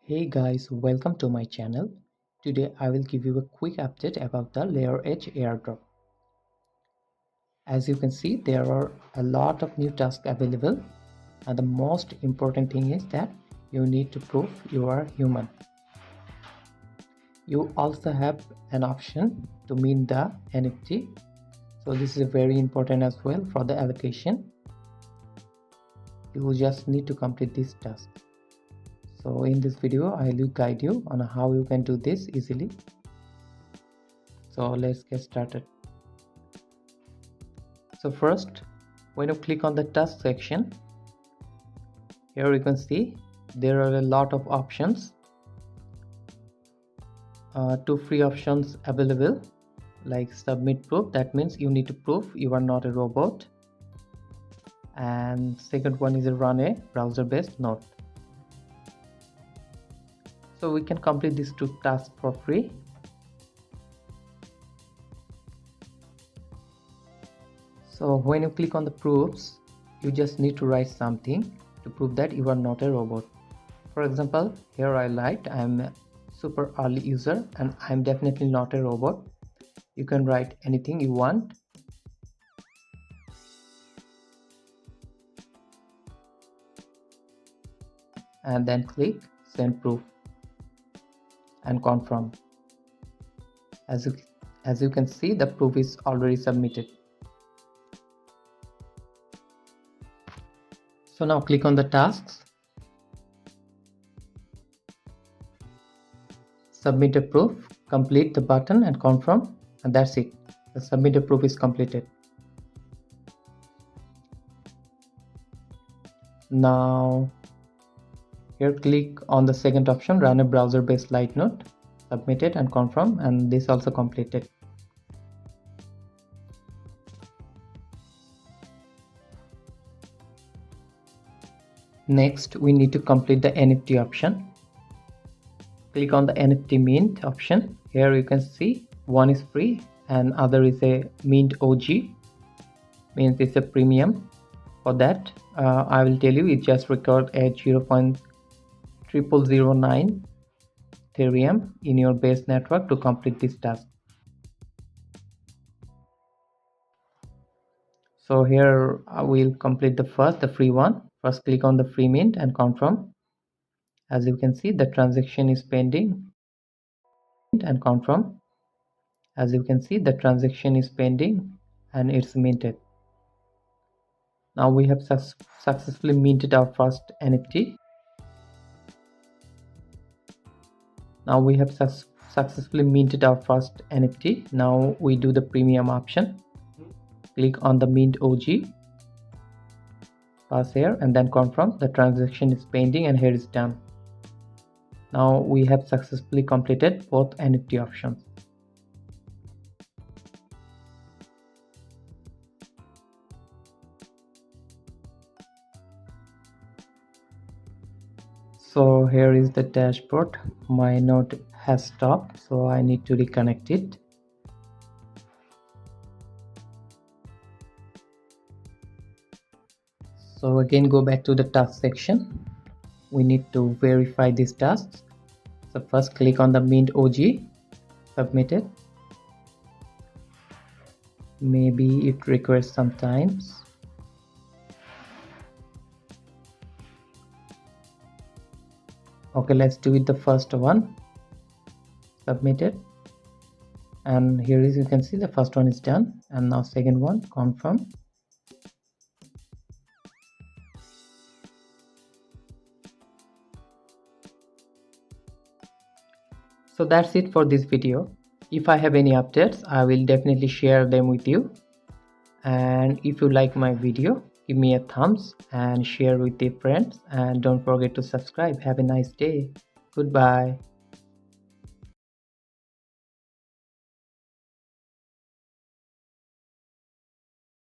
Hey guys, welcome to my channel. Today I will give you a quick update about the Layeredge Airdrop. As you can see, there are a lot of new tasks available, and the most important thing is that you need to prove you are human. You also have an option to mint the NFT, so this is very important as well for the allocation. You just need to complete this task. So in this video I will guide you on how you can do this easily. So let's get started. So first, when you click on the task section, here you can see there are a lot of options. Two free options available, like submit proof, that means you need to prove you are not a robot, and second one is run a browser based node. So we can complete these two tasks for free. So when you click on the proofs, you just need to write something to prove that you are not a robot. For example, here I write I'm a super early user and I'm definitely not a robot. You can write anything you want. And then click send proof and confirm. As you can see, the proof is already submitted. So now click on the tasks, submit a proof, complete the button and confirm, and that's it. The submit a proof is completed. Now here click on the second option, run a browser based light node, submit it and confirm, and this also completed. Next we need to complete the NFT option. Click on the NFT mint option. Here you can see one is free and other is a mint OG, means it's a premium. For that I will tell you, it just record at 0.0009 Ethereum in your base network to complete this task. So here I will complete the free one. First click on the free mint and confirm. As you can see, the transaction is pending and confirm. As you can see, the transaction is pending and it's minted. Now we have successfully minted our first NFT. Now we have successfully minted our first NFT. Now we do the premium option. Click on the mint OG, pass here and then confirm. The transaction is pending and here is done. Now we have successfully completed both NFT options. So here is the dashboard. My node has stopped, so I need to reconnect it. So again, go back to the task section. We need to verify these tasks. So first click on the mint OG, submit it. Maybe it requires some times. Okay, let's do it the first one. Submit it. And here is, you can see the first one is done. And now second one, confirm. So that's it for this video. If I have any updates, I will definitely share them with you. And if you like my video, give me a thumbs and share with your friends, and don't forget to subscribe. Have a nice day. Goodbye.